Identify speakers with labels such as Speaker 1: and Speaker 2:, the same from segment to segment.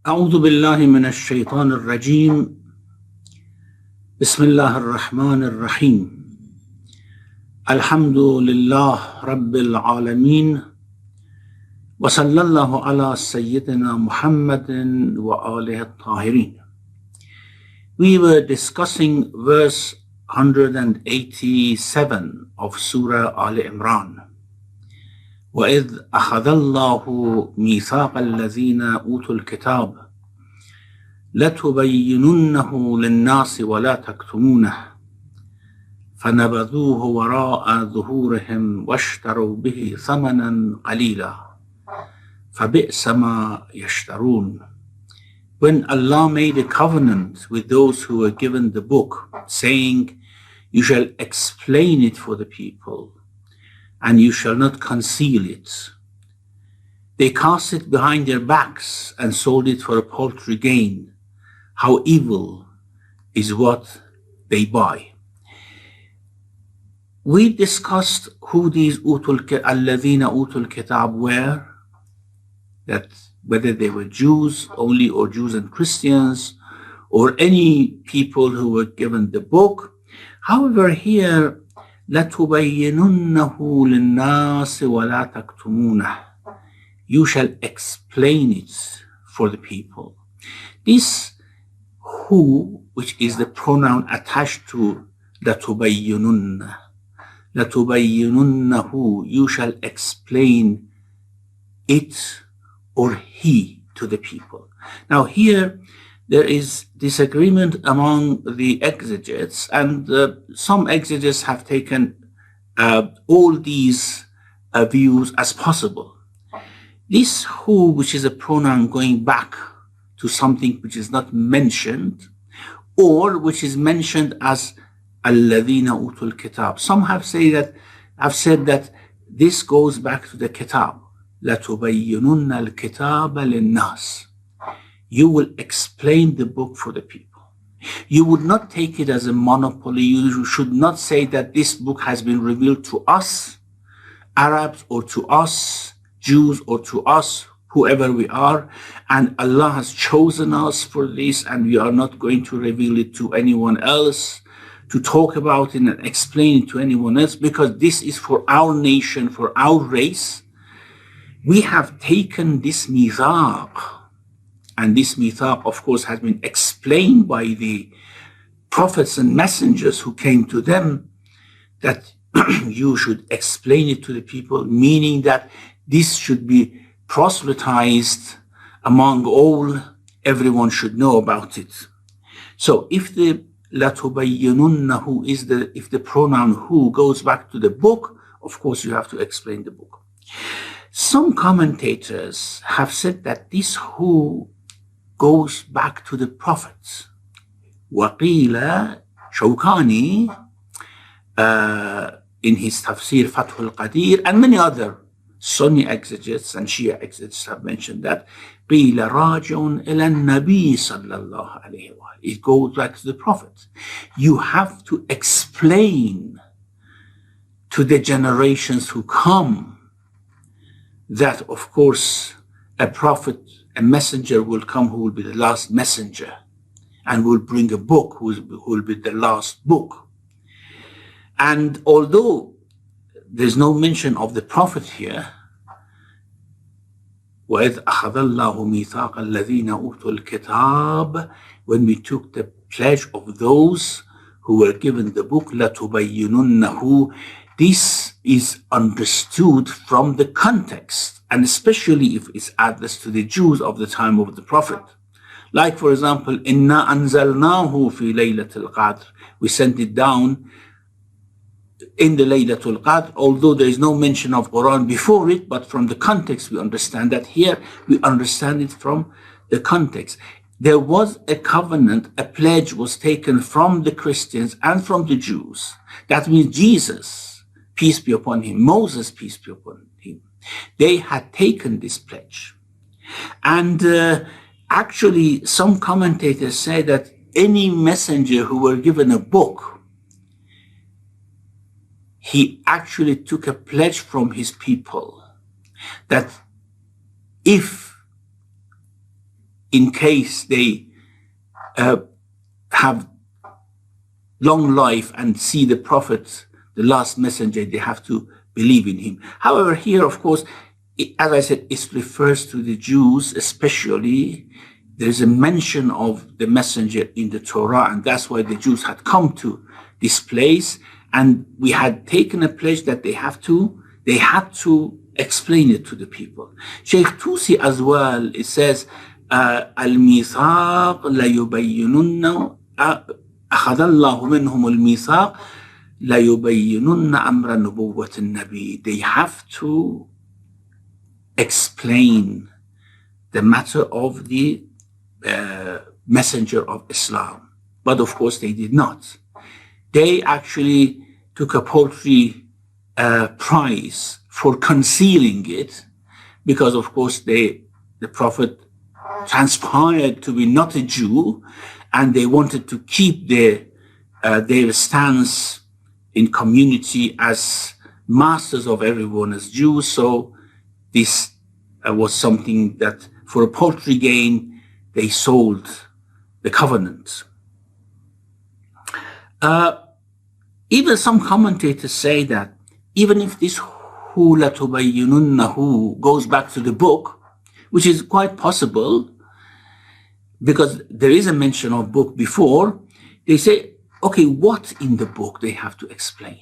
Speaker 1: أعوذ بالله من الشيطان الرجيم بسم الله الرحمن الرحيم الحمد لله رب العالمين وصلى الله على سيدنا محمد وآله الطاهرين. We were discussing verse 187 of Surah Al Imran. وَإِذْ أَخَذَ اللَّهُ مِيثَاقَ الَّذِينَ أُوتُوا الْكِتَابَ لَتُبَيِّنُنَّهُ لِلنَّاسِ وَلَا تَكْتُمُونَهُ فَنَبَذُوهُ وَرَاءَ ظُهُورِهِمْ وَاشْتَرَوْا بِهِ ثَمَنًا قَلِيلًا فَبِئْسَ مَا يَشْتَرُونَ. When Allah made a covenant with those who were given the book, saying, "You shall explain it for the people, and you shall not conceal it," they cast it behind their backs and sold it for a paltry gain. How evil is what they buy. We discussed who these alladhina utul kitab were, that whether they were Jews only or Jews and Christians or any people who were given the book. However, here لَتُبَيِّنُنَّهُ لِلنَّاسِ وَلَا تَكْتُمُونَهُ. You shall explain it for the people. This who, which is the pronoun attached to لَتُبَيِّنُنَّ, لَتُبَيِّنُنَّهُ, you shall explain it or he to the people. Now here there is disagreement among the exegetes, and some exegetes have taken all these views as possible. This who, which is a pronoun going back to something which is not mentioned, or which is mentioned as alladhina utul kitab. Some have said that this goes back to the kitab. لَتُبَيِّنُنَّ الْكِتَابَ لِلنَّاسِ. You will explain the book for the people. You would not take it as a monopoly. You should not say that this book has been revealed to us, Arabs, or to us, Jews, or to us, whoever we are, and Allah has chosen us for this, and we are not going to reveal it to anyone else, to talk about it and explain it to anyone else, because this is for our nation, for our race. We have taken this mithaq, and this mithaq, of course, has been explained by the prophets and messengers who came to them, that you should explain it to the people, meaning that this should be proselytized among all, everyone should know about it. So if the لَتُبَيِّنُنَّهُ if the pronoun who goes back to the book, of course you have to explain the book. Some commentators have said that this who goes back to the prophets. وَقِيلَ Shawkani in his Tafsir Fathul Qadir, and many other Sunni exegetes and Shia exegetes have mentioned that قِيلَ رَاجِعٌ إِلَى النَّبِي صَلَّى اللَّهُ عَلَيْهِ وَآلِهِ. It goes back to the prophet. You have to explain to the generations who come that, of course, a prophet, a messenger will come who will be the last messenger and will bring a book who will be the last book. And although there's no mention of the prophet here, وَإِذْ أَخَذَ اللَّهُ مِيثَاقَ الَّذِينَ أُوتُوا الْكِتَابَ, when we took the pledge of those who were given the book, لَتُبَيِّنُنَّهُ, this is understood from the context, and especially if it's addressed to the Jews of the time of the Prophet. Like, for example, إِنَّا أَنزَلْنَاهُ فِي لَيْلَةِ الْقَدْرِ, we sent it down in the Laylatul Qadr, although there is no mention of Quran before it, but from the context we understand that. Here we understand it from the context. There was a covenant, a pledge was taken from the Christians and from the Jews. That means Jesus, peace be upon him, Moses, peace be upon him, they had taken this pledge. And actually some commentators say that any messenger who were given a book, he actually took a pledge from his people that if in case they have long life and see the Prophet, the last messenger, they have to believe in him. However, here, of course, as I said, it refers to the Jews, especially. There's a mention of the messenger in the Torah, and that's why the Jews had come to this place, and we had taken a pledge that they had to explain it to the people. Shaykh Tusi as well, it says, Al-Mithaq la yubayyinunna أخذ الله منهم الميثاق لا يبينن أمر نبوة النبي. They have to explain the matter of the messenger of Islam. But of course they did not. They actually took a paltry price for concealing it, because of course the Prophet transpired to be not a Jew, and they wanted to keep their stance in community as masters of everyone as Jews. So this was something that for a paltry gain, they sold the covenant. Even some commentators say that even if this hu la tubayyinunnahu goes back to the book, which is quite possible, because there is a mention of book before, they say, okay, what in the book they have to explain?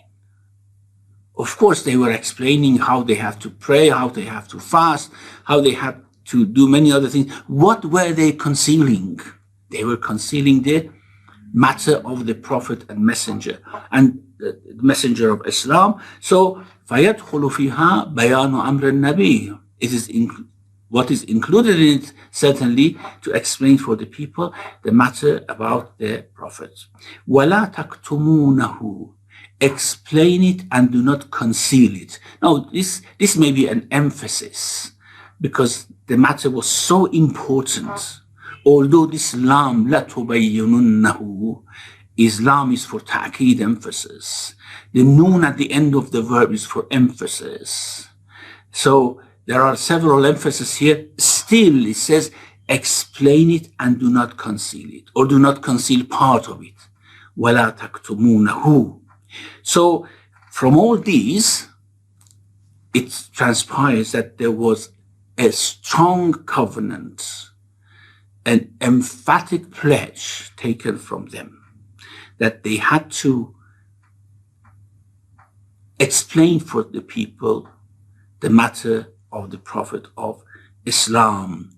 Speaker 1: Of course, they were explaining how they have to pray, how they have to fast, how they have to do many other things. What were they concealing? They were concealing the matter of the Prophet and Messenger, and the Messenger of Islam. So, فَيَدْخُلُ فِيهَا بَيَانُ أَمْرِ النَّبِيِّ. It is what is included in it, certainly, to explain for the people the matter about the Prophet. وَلَا تَكْتُمُونَهُ. Explain it and do not conceal it. Now, this may be an emphasis, because the matter was so important. Although this lam, لَا تُبَيِّنُنَّهُ, Islam is for ta'keed, emphasis. The noon at the end of the verb is for emphasis. So, there are several emphases here. Still, it says, explain it and do not conceal it, or do not conceal part of it. وَلَا تَكْتُمُونَهُ. So, from all these, it transpires that there was a strong covenant, an emphatic pledge taken from them, that they had to explain for the people the matter of the Prophet of Islam.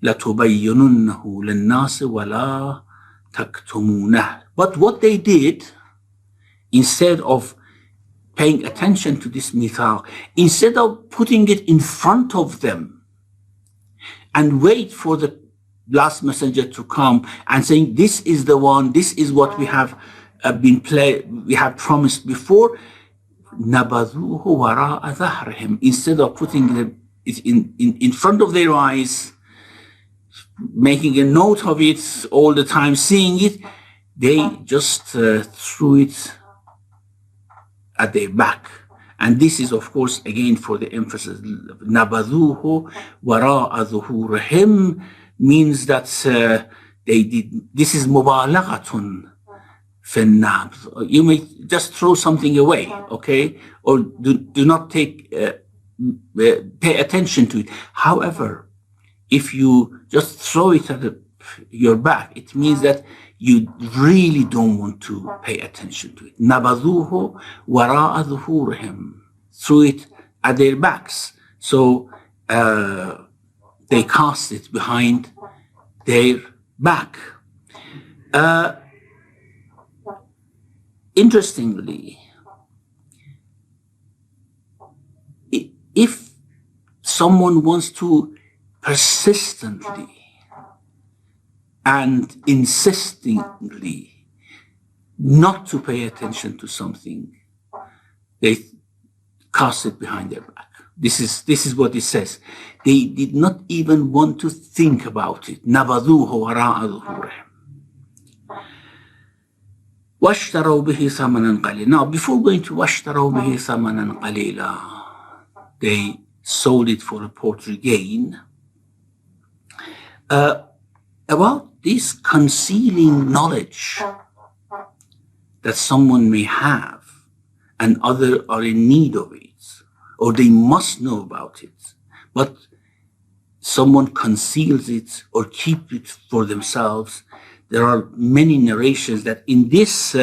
Speaker 1: لَتُبَيِّنُنَّهُ لِلنَّاسِ وَلَا تَكْتُمُونَهُ. But what they did, instead of paying attention to this mithaq, instead of putting it in front of them and wait for the last messenger to come and saying, this is the one, this is what we have we have promised before, نَبَذُوهُ وَرَاءَ ظَهْرِهِمْ. Instead of putting it in front of their eyes, making a note of it all the time, seeing it, they just threw it at their back. And this is, of course, again for the emphasis. نَبَذُوهُ وَرَاءَ ظُهُورِهِمْ means that they did, this is مُبَالَغَةٌ فِي النَّبْذِ. You may just throw something away, okay? Or do not pay attention to it. However, if you just throw it at your back, it means that you really don't want to pay attention to it. نَبَذُوهُ وَرَاءَ ظُهُورِهِمْ. Threw it at their backs. So they cast it behind their back. Interestingly, if someone wants to persistently and insistingly not to pay attention to something, they cast it behind their back. This is what it says. They did not even want to think about it. نَبَذُوهُ وَرَاءَ ظُهُورِهِمْ. وَاشْتَرَوْا بِهِ ثَمَنًا قَلِيلًا. Now, before going to وَاشْتَرَوْا بِهِ ثَمَنًا قَلِيلًا, they sold it for a paltry gain. about this concealing knowledge that someone may have and others are in need of it, or they must know about it, but someone conceals it or keep it for themselves. There are many narrations that in this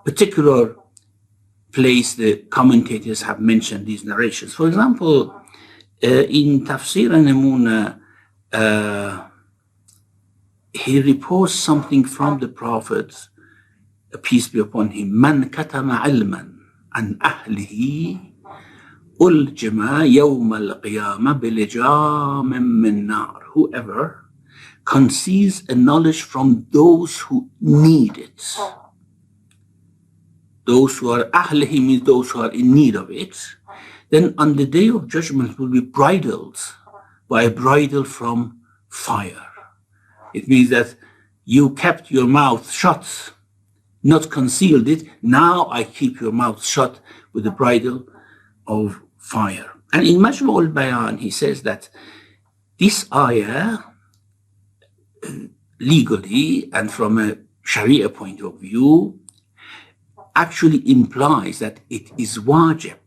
Speaker 1: particular place the commentators have mentioned these narrations. For example, in Tafsir Al Imran, he reports something from the Prophet, peace be upon him. Man katama ilman an ahlihi uljama yawm al-qiyamah bilijam min nar. Whoever conceals a knowledge from those who need it. Those who are ahlihi means those who are in need of it. Then on the day of judgment will be bridled by a bridle from fire. It means that you kept your mouth shut, not concealed it. Now I keep your mouth shut with the bridle of fire. And in Majmu' al-Bayan, he says that this ayah, legally and from a Sharia point of view, actually implies that it is wajib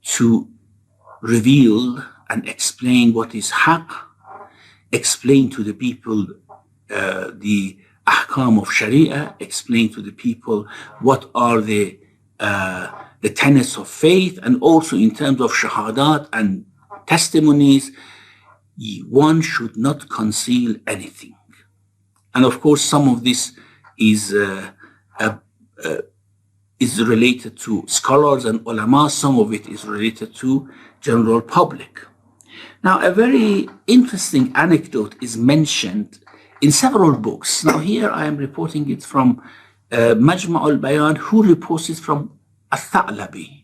Speaker 1: to reveal and explain what is haqq, explain to the people the ahkam of Sharia, explain to the people what are the tenets of faith, and also in terms of shahadat and testimonies, one should not conceal anything. And of course, some of this is related to scholars and ulama, some of it is related to general public. Now, a very interesting anecdote is mentioned in several books. Now, here I am reporting it from Majmu' al-Bayan, who reports it from Al-Tha'labi,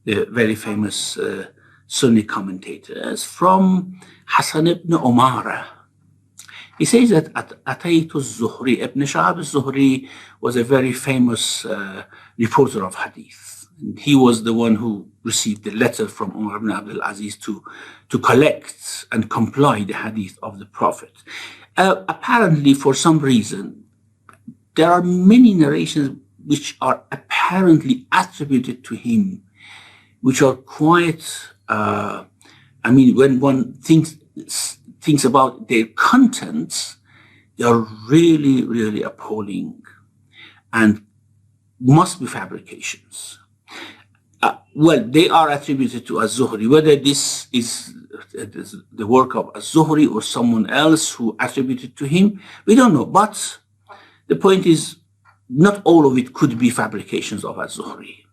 Speaker 1: the very famous Sunni commentators, from Hassan ibn Umara. He says that Ataytu al-Zuhri, Ibn Shahab al-Zuhri was a very famous reporter of hadith. And he was the one who received the letter from Umar ibn Abdul Aziz to collect and comply the hadith of the Prophet. Apparently, for some reason, there are many narrations which are apparently attributed to him, which are quite, when one thinks about their contents, they are really, really appalling and must be fabrications. Well, they are attributed to Az-Zuhri. Whether this is the work of Az-Zuhri or someone else who attributed to him, we don't know. But the point is, not all of it could be fabrications of Az-Zuhri.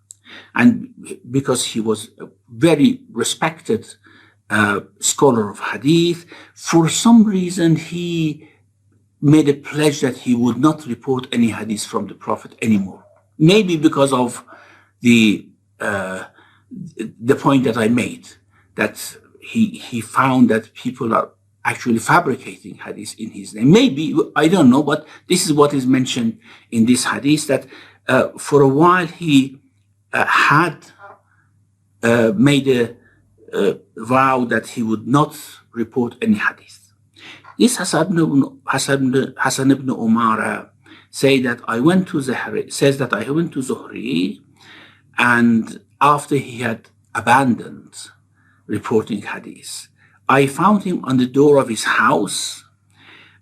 Speaker 1: And because he was a very respected scholar of hadith, for some reason he made a pledge that he would not report any hadith from the Prophet anymore. Maybe because of the point that I made, that he found that people are actually fabricating hadith in his name. Maybe, I don't know, but this is what is mentioned in this hadith, that for a while he had made a vow that he would not report any hadith. This Hassan ibn Umara says that I went to Zuhri, and after he had abandoned reporting hadith, I found him on the door of his house,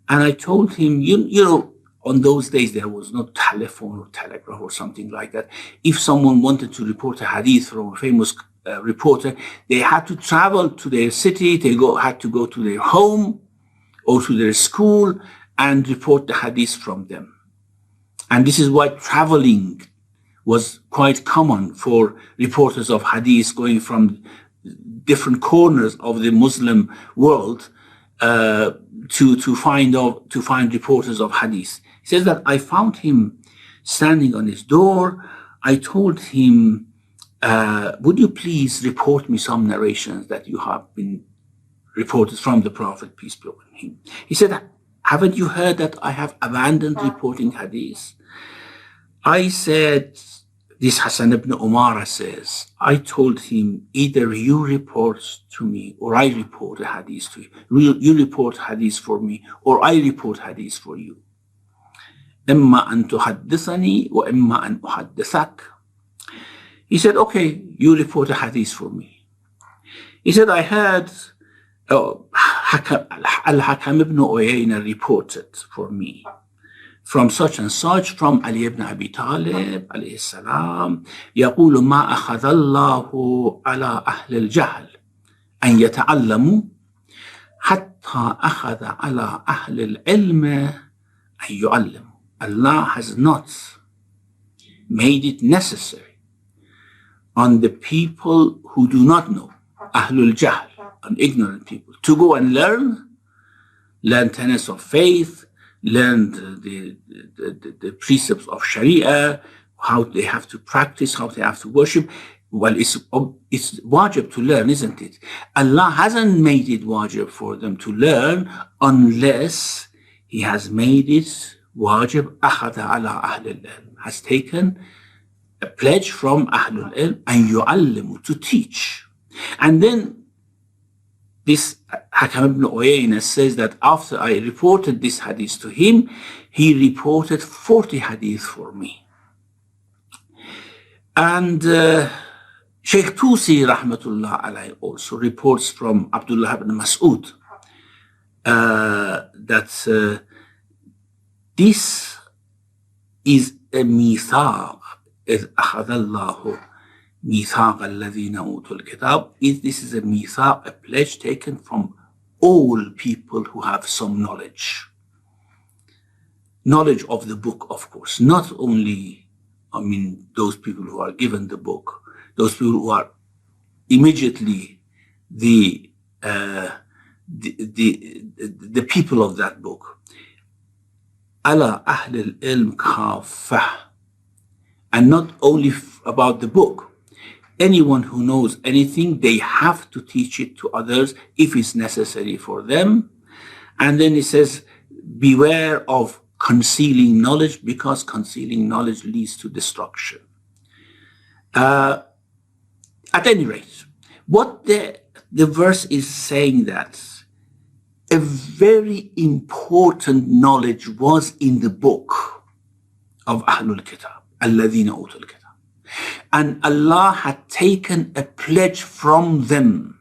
Speaker 1: and I told him, you know, on those days there was no telephone or telegraph or something like that. If someone wanted to report a hadith from a famous reporter, they had to travel to their city, had to go to their home or to their school and report the hadith from them. And this is why traveling was quite common for reporters of hadith, going from different corners of the Muslim world to find reporters of hadith. He says that I found him standing on his door. I told him, would you please report me some narrations that you have been reported from the Prophet, peace be upon him. He said, haven't you heard that I have abandoned reporting hadith? I said, this Hassan ibn Umara says, I told him, either you report to me or I report a hadith to you. You report hadith for me or I report hadith for you. إما أن تحدثني وإما أن أحدثك. He said, okay, you report a hadith for me. He said, I heard Al-Hakam ibn Uyayna reported for me from such and such, from Ali ibn Abi Talib alayhi السلام, يقول ما أخذ الله على أهل الجهل أن يتعلموا حتى أخذ على أهل العلم أن يعلموا. Allah has not made it necessary on the people who do not know, Ahlul Jahl, on ignorant people, to go and learn tenets of faith, learn the precepts of Sharia, how they have to practice, how they have to worship. Well, it's wajib to learn, isn't it? Allah hasn't made it wajib for them to learn unless He has made it wajib. Akhadha ala ahlul ilm, has taken a pledge from ahlul ilm and yu'allimu, to teach. And then this Hakam ibn Uyayna says that after I reported this hadith to him, he reported 40 hadith for me. And Shaykh Tusi rahmatullah alayhi also reports from Abdullah ibn Mas'ud that this is a mithaq, إذ أخذ الله ميثاق الذين أوتوا الكتاب. This is a mithaq, a pledge taken from all people who have some knowledge of the book, of course, not only, those people who are given the book, those people who are immediately the people of that book. Ala ahlul ilm kafah, and not only about the book. Anyone who knows anything, they have to teach it to others if it's necessary for them. And then it says, beware of concealing knowledge, because concealing knowledge leads to destruction. At any rate, what the verse is saying, that a very important knowledge was in the book of Ahlul Kitab, Alladhina Utul Kitab. And Allah had taken a pledge from them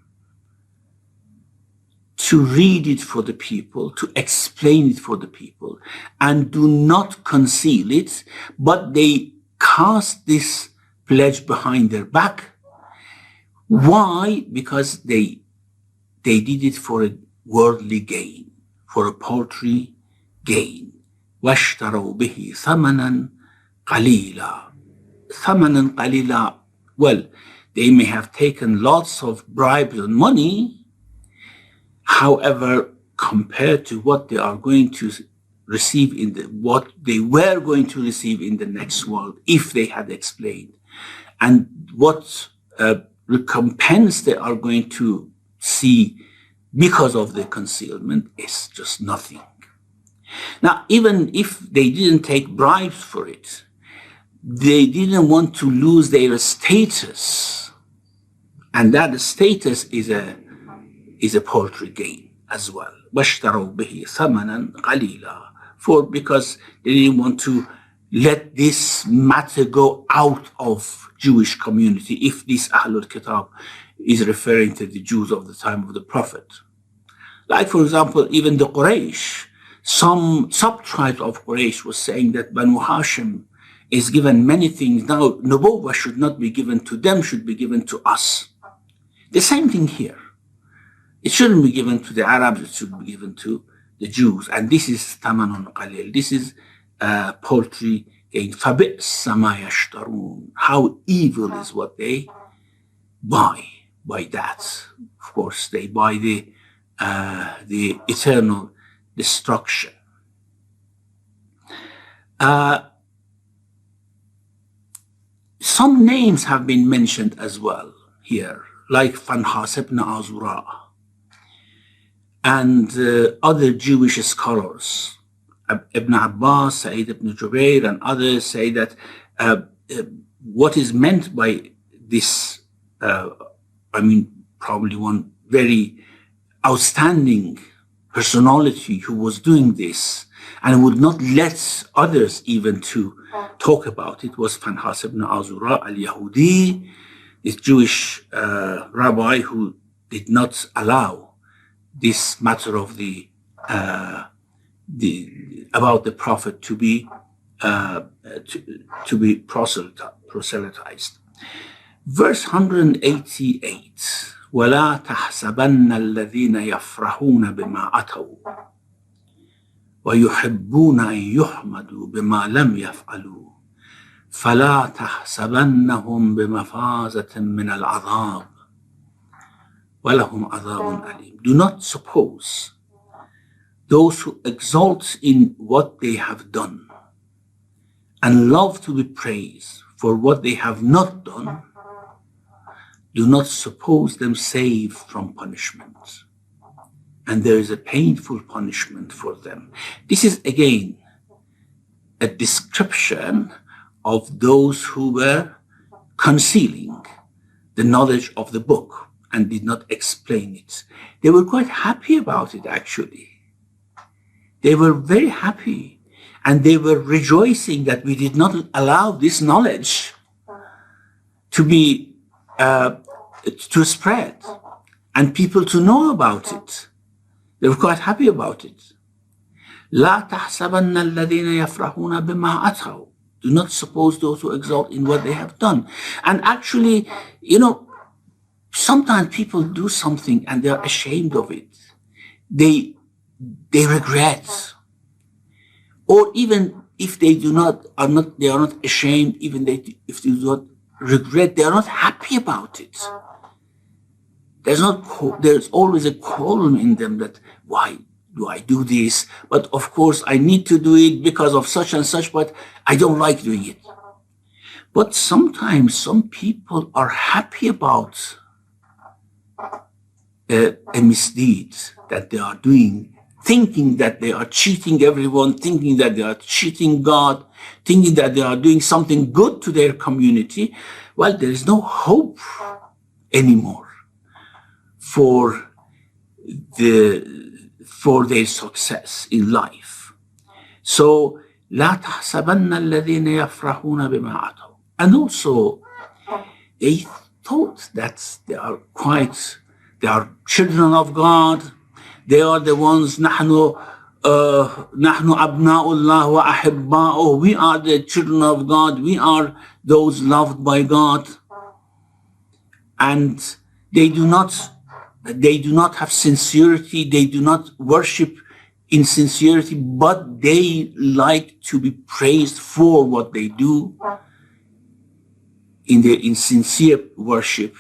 Speaker 1: to read it for the people, to explain it for the people, and do not conceal it, but they cast this pledge behind their back. Why? Because they did it for a worldly gain, for a paltry gain. وَاشْتَرَوْا بِهِ ثَمَنًا قَلِيلًا. ثَمَنًا قَلِيلًا. Well, they may have taken lots of bribes and money. However, compared to what they are going to receive what they were going to receive in the next world, if they had explained, and what recompense they are going to see because of the concealment, is just nothing. Now, even if they didn't take bribes for it, they didn't want to lose their status, and that status is a paltry gain as well. وَاشْتَرَوْا بِهِ ثَمَنًا قَلِيلًا. Because they didn't want to let this matter go out of Jewish community, if this Ahlul Kitab is referring to the Jews of the time of the Prophet. Like, for example, even the Quraysh, some sub-tribes of Quraysh was saying that Banu Hashim is given many things. Now, Nubuwwah should not be given to them, should be given to us. The same thing here. It shouldn't be given to the Arabs, it should be given to the Jews. And this is Tamanun Qalil. This is paltry gain. فَبِئْسَ مَا يَشْتَرُونَ. How evil is what they buy by that. Of course, they buy the eternal destruction. Some names have been mentioned as well here, like Fanhas ibn Azura, and other Jewish scholars. Ibn Abbas, Sa'id ibn Jubair, and others say that what is meant by this, probably one very outstanding personality who was doing this and would not let others even to talk about it, was Fanhas ibn Azura al-Yahudi, this Jewish rabbi who did not allow this matter of about the Prophet to be proselytized. Verse 188. وَلَا تَحْسَبَنَّ الَّذِينَ يَفْرَحُونَ بِمَا أَتَوْا وَيُحِبُّونَ أَن يُحْمَدُوا بِمَا لَمْ يَفْعَلُوا فَلَا تَحْسَبَنَّهُمْ بِمَفَازَةٍ مِنَ الْعَذَابِ وَلَهُمْ عَذَابٌ أَلِيمٌ. Do not suppose those who exalt in what they have done and love to be praised for what they have not done, do not suppose them safe from punishment. And there is a painful punishment for them. This is again a description of those who were concealing the knowledge of the book and did not explain it. They were quite happy about it, actually. They were very happy, and they were rejoicing that we did not allow this knowledge to be to spread and people to know about it. They were quite happy about it. لا تحسبن الذين يفرحون بما أتوا. Do not suppose those who exalt in what they have done. And actually, sometimes people do something and they are ashamed of it. They regret. Or even if they are not ashamed, even if they do not regret, they are not happy about it. There's always a column in them that, why do I do this? But of course I need to do it because of such and such, but I don't like doing it. But sometimes some people are happy about a misdeed that they are doing, thinking that they are cheating everyone, thinking that they are cheating God, thinking that they are doing something good to their community. Well, there is no hope anymore for their success in life. So, لا تحسبن الذين يفرحون بما أتوا. And also, they thought that they are children of God. They are the ones, نحن أبناء الله وأحباؤه. We are the children of God. We are those loved by God. And they do not have sincerity. They do not worship in sincerity, but they like to be praised for what they do in sincere worship.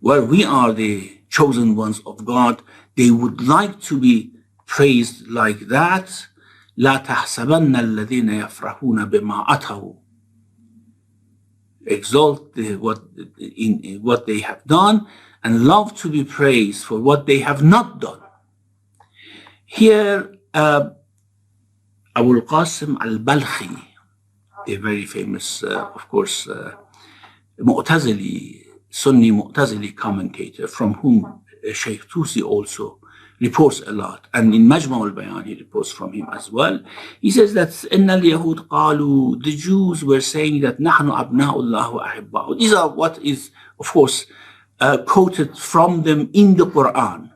Speaker 1: Well, we are the chosen ones of God. They would like to be praised like that. لا تحسبن الذين يفرحون بما أتوا. Exalt what they have done and love to be praised for what they have not done. Here, Abu al-Qasim al-Balkhi, a very famous, of course, Sunni Mu'tazili commentator, from whom Shaykh Tusi also reports a lot, and in Majma' al-Bayan he reports from him as well. He says that إِنَّ الْيَهُودَ قَالُوا, the Jews were saying that نَحْنُ أَبْنَاءُ اللَّهِ وَأَحِبَّاؤُهُ. These are what is, of course, quoted from them in the Quran.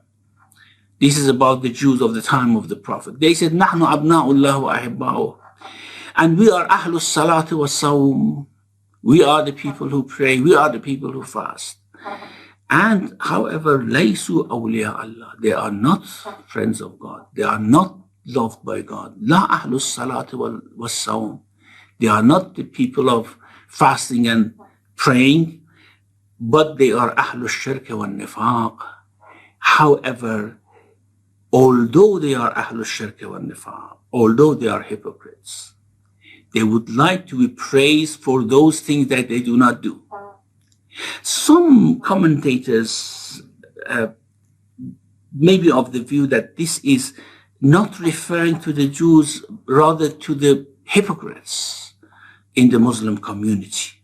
Speaker 1: This is about the Jews of the time of the Prophet. They said, نَحْنُ أَبْنَاءُ اللَّهِ وَأَحِبَّاؤُهُ. And we are أَهْلُ الصَّلَاةِ وَالصَّوْمِ. We are the people who pray. We are the people who fast. And however, لَيْسُوا أَوْلِيَاءَ اللَّهِ. They are not friends of God. They are not loved by God. لَا أَهْلُ الصَّلَاةِ وَالصَّوْمِ. They are not the people of fasting and praying, but they are أَهْلُ الشِّرْكِ وَالنِّفَاقِ. However, although they are أَهْلُ الشِّرْكِ وَالنِّفَاقِ, although they are hypocrites, they would like to be praised for those things that they do not do. Some commentators may be of the view that this is not referring to the Jews, rather to the hypocrites in the Muslim community.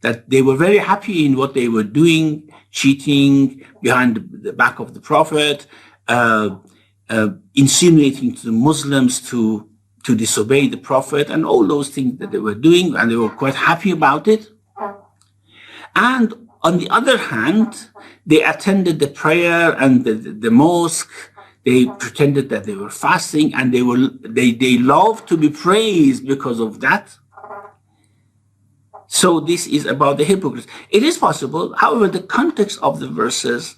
Speaker 1: that they were very happy in what they were doing, cheating behind the back of the Prophet, insinuating to the Muslims to disobey the Prophet, and all those things that they were doing, and they were quite happy about it. And on the other hand, they attended the prayer and the mosque. They pretended that they were fasting, and they loved to be praised because of that. So this is about the hypocrites. It is possible, however, the context of the verses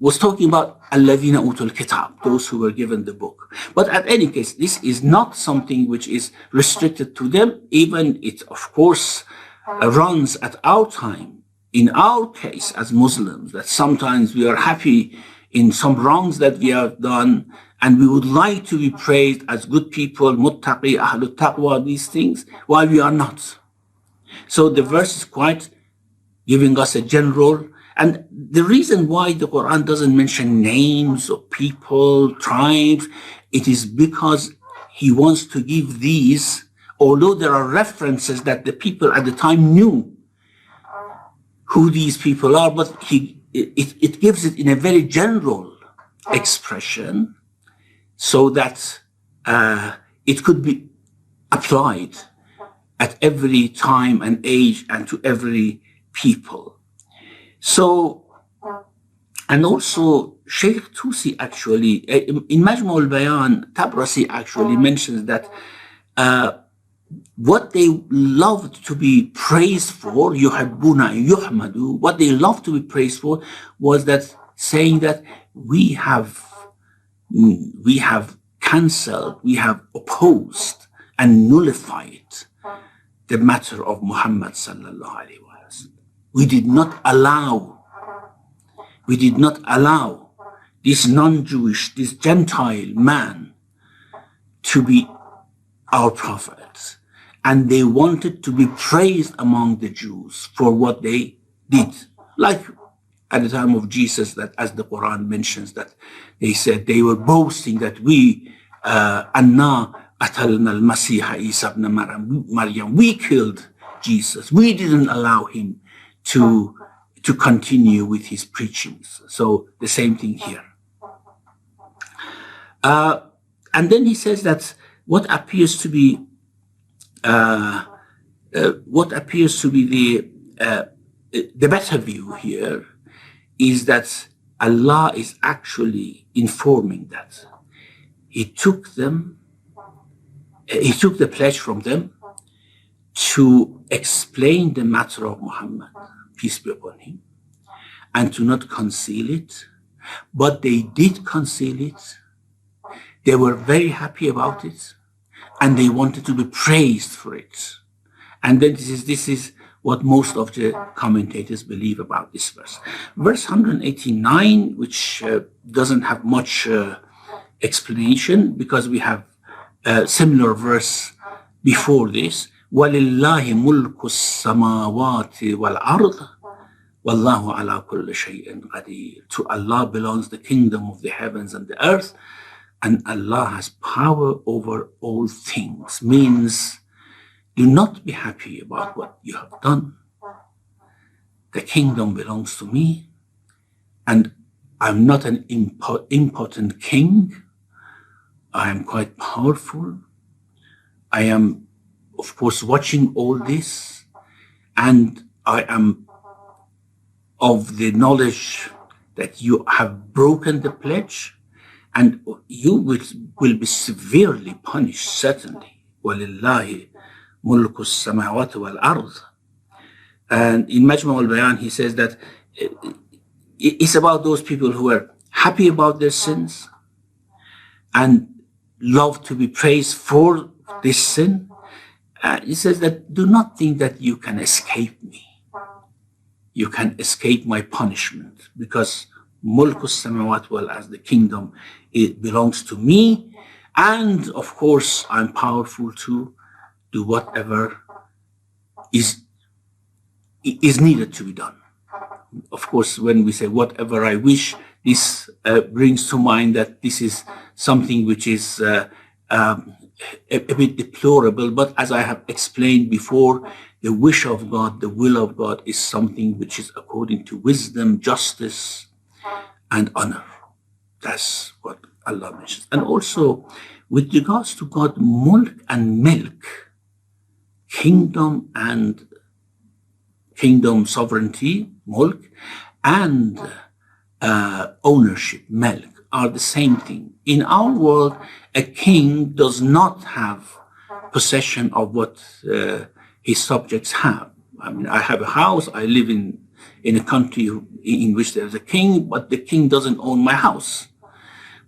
Speaker 1: was talking about alladhina utul kitab, those who were given the book. But at any case, this is not something which is restricted to them. Even it, of course, runs at our time, in our case as Muslims, that sometimes we are happy in some wrongs that we have done, and we would like to be praised as good people, muttaqi, ahlul taqwa, these things, while we are not. So the verse is quite giving us a general, and the reason why the Quran doesn't mention names of people, tribes, it is because he wants to give these, although there are references that the people at the time knew who these people are, but it gives it in a very general expression so that it could be applied at every time and age and to every people. So, and also Shaykh Tusi actually, in Majmu al-Bayan, Tabrasi actually mentions that what they loved to be praised for, yuhibbuna yuhmadu, what they loved to be praised for was that saying that we have cancelled, we have opposed and nullified the matter of Muhammad sallallahu alaihi wasallam. We did not allow this non-Jewish, this Gentile man to be our prophet. And they wanted to be praised among the Jews for what they did. Like at the time of Jesus, that as the Quran mentions, that they said they were boasting that we, Anna atalna al-Masih Isa ibn Maryam, we killed Jesus. We didn't allow him to continue with his preachings. So the same thing here. And then he says that what appears to be the better view here is that Allah is actually informing that He took the pledge from them to explain the matter of Muhammad, peace be upon him, and to not conceal it. But they did conceal it. They were very happy about it, and they wanted to be praised for it. And then this is what most of the commentators believe about this verse. Verse 189, which doesn't have much explanation, because we have a similar verse before this. وَلِلَّهِ مُلْكُ السَّمَاوَاتِ وَالْأَرْضِ وَاللَّهُ عَلَى كُلِّ شَيْءٍ قَدِيرٌ. To Allah belongs the kingdom of the heavens and the earth, and Allah has power over all things. Means, do not be happy about what you have done. The kingdom belongs to me, and I'm not an impotent king. I am quite powerful. I am, of course, watching all this, and I am of the knowledge that you have broken the pledge, and you will be severely punished, certainly. وَلِلَّهِ مُلْكُ السَّمَاوَاتِ وَالْأَرْضِ. And in Majmu al-Bayan, he says that it's about those people who are happy about their sins and love to be praised for this sin. He says that do not think that you can escape me. You can escape my punishment, because Mulk as-samawat wal, as the kingdom, it belongs to me, and of course I'm powerful to do whatever is needed to be done. Of course, when we say whatever I wish, this brings to mind that this is something which is a bit deplorable, but as I have explained before, the wish of God, the will of God is something which is according to wisdom, justice, and honor. That's what Allah mentions. And also, with regards to God, mulk and milk, kingdom and kingdom sovereignty, mulk, and ownership, milk, are the same thing. In our world, a king does not have possession of what his subjects have. I mean, I have a house, I live in a country in which there's a king, but the king doesn't own my house.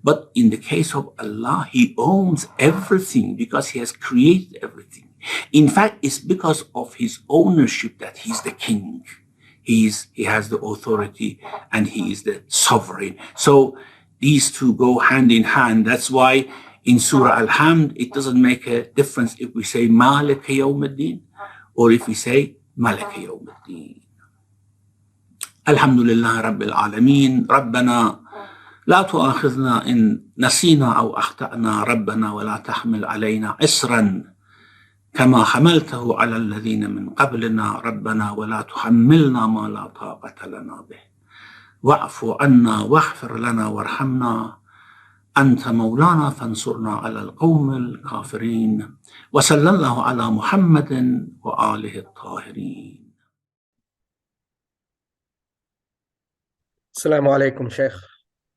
Speaker 1: But in the case of Allah, He owns everything because He has created everything. In fact, it's because of His ownership that He's the king. He has the authority and He is the sovereign. So these two go hand in hand. That's why in Surah Al-Hamd, it doesn't make a difference if we say Malik Yawmuddin or if we say Malik Yawmuddin. Alhamdulillah Rabbil Alameen. Rabbana لا تؤاخذنا إن نسينا أو أخطأنا ربنا ولا تحمل علينا إصرا كما حملته على الذين من قبلنا ربنا ولا تحملنا ما لا طاقة لنا به واعف عنا واغفر لنا وارحمنا أنت مولانا فانصرنا على القوم الكافرين وصلى الله على محمد وآله الطاهرين.
Speaker 2: Assalamu alaikum, Shaykh.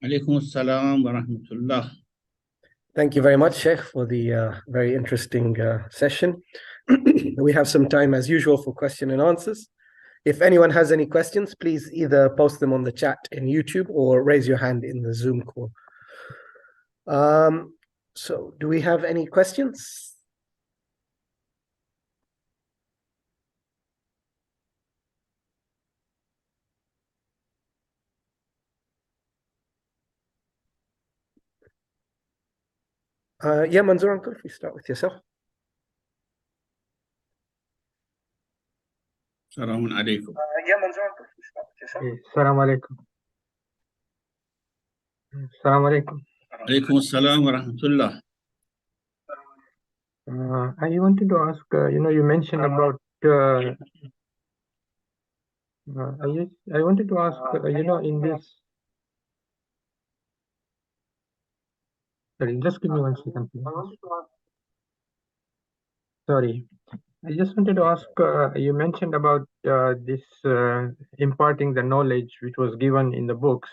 Speaker 1: Alaikum assalam wa rahmatullah.
Speaker 2: Thank you very much, Shaykh, for the very interesting session. We have some time, as usual, for question and answers. If anyone has any questions, please either post them on the chat in YouTube or raise your hand in the Zoom call. So do we have any questions? Yeah, Manzoor uncle, if we start with yourself.
Speaker 1: Assalamu alaikum.
Speaker 2: Yeah, Manzoor uncle, if we start with yourself.
Speaker 3: Assalamu alaikum. Assalamu alaikum.
Speaker 1: Alaikum assalam wa rahmatullah.
Speaker 3: I wanted to ask, you mentioned about, I wanted to ask, in this, sorry, just give me 1 second, please. Sorry, I just wanted to ask, you mentioned about this imparting the knowledge which was given in the books,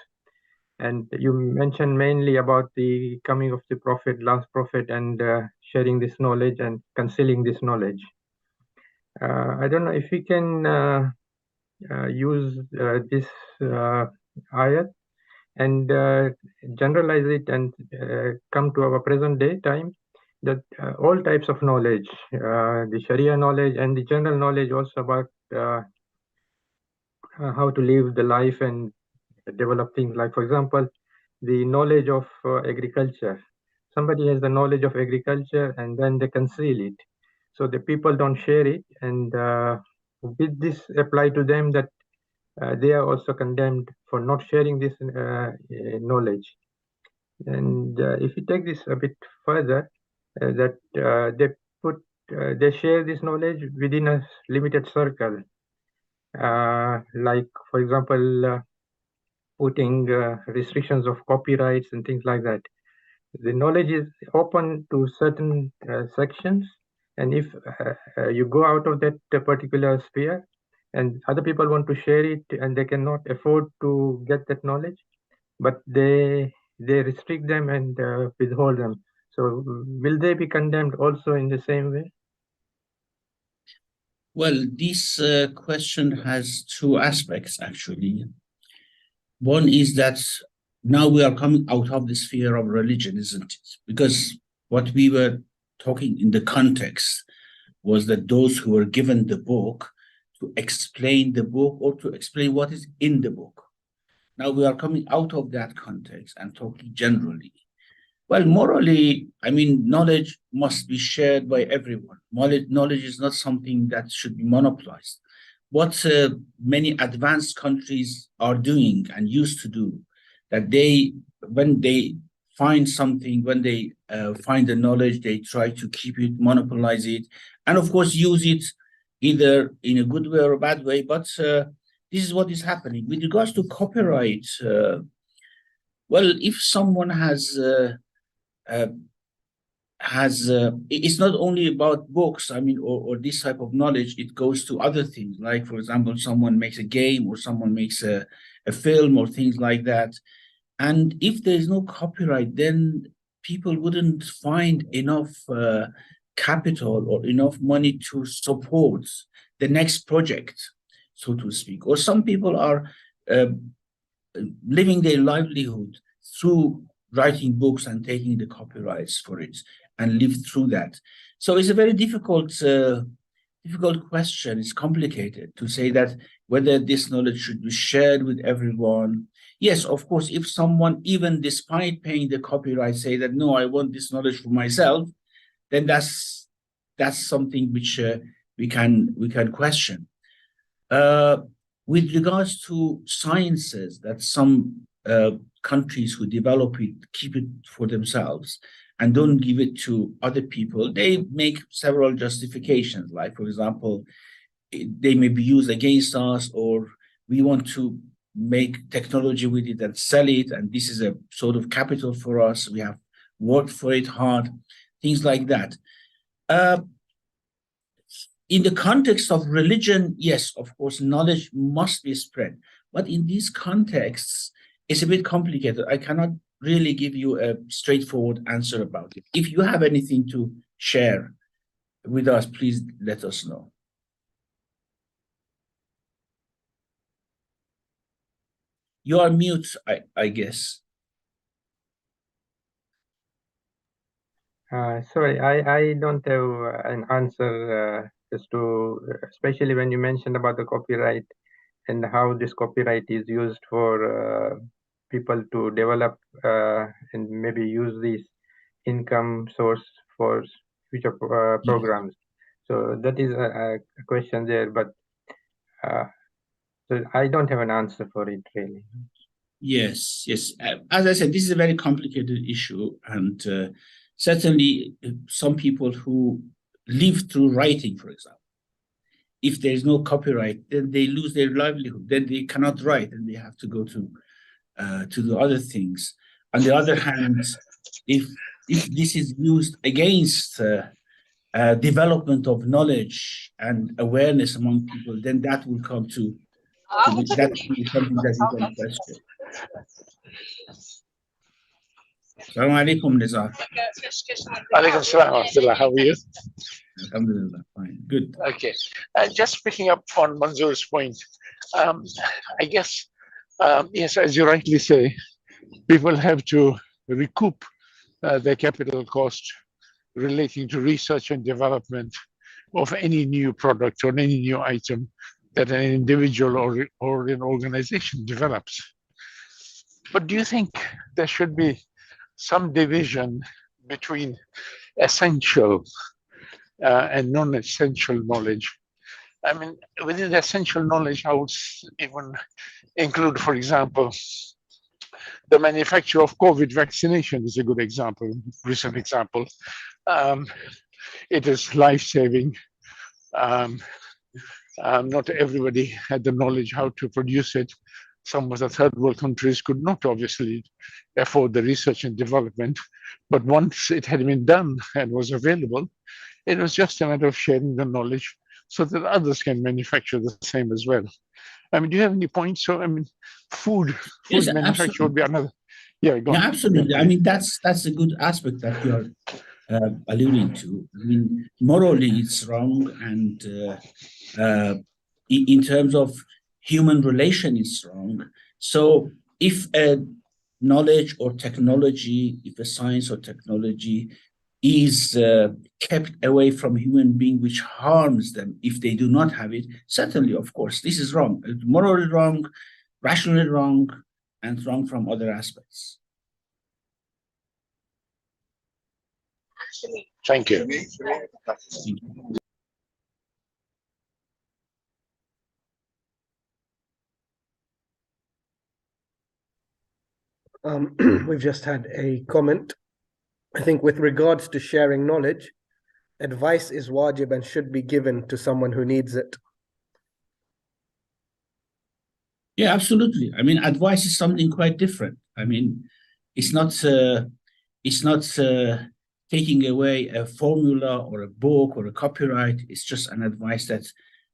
Speaker 3: and you mentioned mainly about the coming of the prophet, last prophet, and sharing this knowledge and concealing this knowledge. I don't know if we can use this ayat and generalize it and come to our present day time, that all types of knowledge, the Sharia knowledge and the general knowledge also about how to live the life and develop things, like, for example, the knowledge of agriculture. Somebody has the knowledge of agriculture and then they conceal it, so the people don't share it, and did this apply to them, that they are also condemned for not sharing this knowledge? And if you take this a bit further, that they share this knowledge within a limited circle, like, for example, putting restrictions of copyrights and things like that. The knowledge is open to certain sections, and if you go out of that particular sphere and other people want to share it and they cannot afford to get that knowledge, but they restrict them and withhold them, so will they be condemned also in the same way?
Speaker 1: Well, this question has two aspects, actually. One is that now we are coming out of the sphere of religion, isn't it? Because what we were talking in the context was that those who were given the book to explain the book or to explain what is in the book. Now we are coming out of that context and talking generally. Well, morally, I mean, knowledge must be shared by everyone. Knowledge is not something that should be monopolized. What many advanced countries are doing and used to do, that when they find something, when they find the knowledge, they try to keep it, monopolize it, and of course use it either in a good way or a bad way. But this is what is happening. With regards to copyright, well, if someone uh, it's not only about books, I mean, or this type of knowledge, it goes to other things. Like, for example, someone makes a game or someone makes a film or things like that. And if there is no copyright, then people wouldn't find enough capital or enough money to support the next project, so to speak. Or some people are uh, living their livelihood through writing books and taking the copyrights for it and live through that. So it's a very difficult question. It's complicated to say that whether this knowledge should be shared with everyone. Yes, of course, if someone, even despite paying the copyright, say that no, I want this knowledge for myself, then that's something which we can question. Uh, with regards to sciences, that some countries who develop it keep it for themselves and don't give it to other people, they make several justifications. Like, for example, they may be used against us, or we want to make technology with it and sell it, and this is a sort of capital for us. We have worked for it hard, things like that. Uh, in the context of religion, yes, of course, knowledge must be spread. But in these contexts, it's a bit complicated. I cannot really give you a straightforward answer about it. If you have anything to share with us, please let us know. You are mute, I guess.
Speaker 3: Sorry, I don't have an answer as to, especially when you mentioned about the copyright and how this copyright is used for people to develop and maybe use this income source for future programs. So that is a question there, but so I don't have an answer for it really.
Speaker 1: Yes, yes. As I said, this is a very complicated issue, and certainly some people who live through writing, for example, if there is no copyright, then they lose their livelihood. Then they cannot write, and they have to go to the other things. On the other hand, if this is used against development of knowledge and awareness among people, then that will come to be, that will be something that we can question. Assalamu alaikum, Nizar.
Speaker 4: Alaikum salam wa rahmatullah. How are you?
Speaker 1: Alhamdulillah, fine, good.
Speaker 4: Okay. Just picking up on Manzoor's point, I guess, yes, as you rightly say, people have to recoup their capital cost relating to research and development of any new product or any new item that an individual or an organization develops. But do you think there should be some division between essential and non-essential knowledge? I mean, within the essential knowledge, I would even include, for example, the manufacture of COVID vaccination is a good example, recent example. It is life-saving. Not everybody had the knowledge how to produce it. Some of the third world countries could not obviously afford the research and development, but once it had been done and was available, it was just a matter of sharing the knowledge so that others can manufacture the same as well. I mean, do you have any points? So, I mean, food
Speaker 1: Yes,
Speaker 4: manufacture
Speaker 1: absolutely.
Speaker 4: would be another. Yeah, go on.
Speaker 1: Absolutely. I mean, that's a good aspect that you are alluding to. I mean, morally, it's wrong, and in terms of human relation, it's wrong. So, if a knowledge or technology, if a science or technology is kept away from human being, which harms them if they do not have it, certainly, of course, this is wrong. It's morally wrong, rationally wrong, and wrong from other aspects.
Speaker 4: Thank you.
Speaker 2: We've just had a comment. I think with regards to sharing knowledge, advice is wajib and should be given to someone who needs it.
Speaker 1: Yeah, absolutely. I mean, advice is something quite different. I mean, it's not taking away a formula or a book or a copyright. It's just an advice that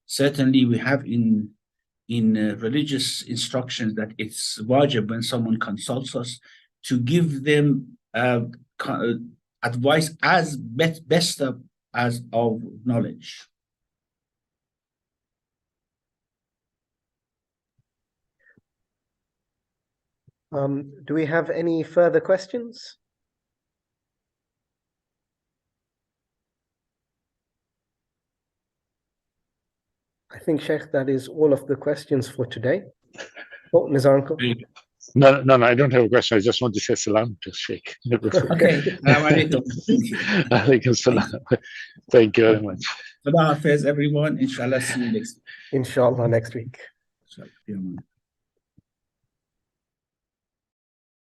Speaker 1: certainly we have in religious instructions that it's wajib when someone consults us to give them advice as best as of knowledge.
Speaker 2: Do we have any further questions? I think, Sheikh, that is all of the questions for today. Oh, Nizar Uncle.
Speaker 4: No, I don't have a question. I just want to say salam to Sheikh.
Speaker 1: Okay.
Speaker 4: Alaikum salam. Thank you very much.
Speaker 1: Khada Hafiz, everyone. Inshallah, see you next week.
Speaker 2: Inshallah, next week.
Speaker 1: Inshallah.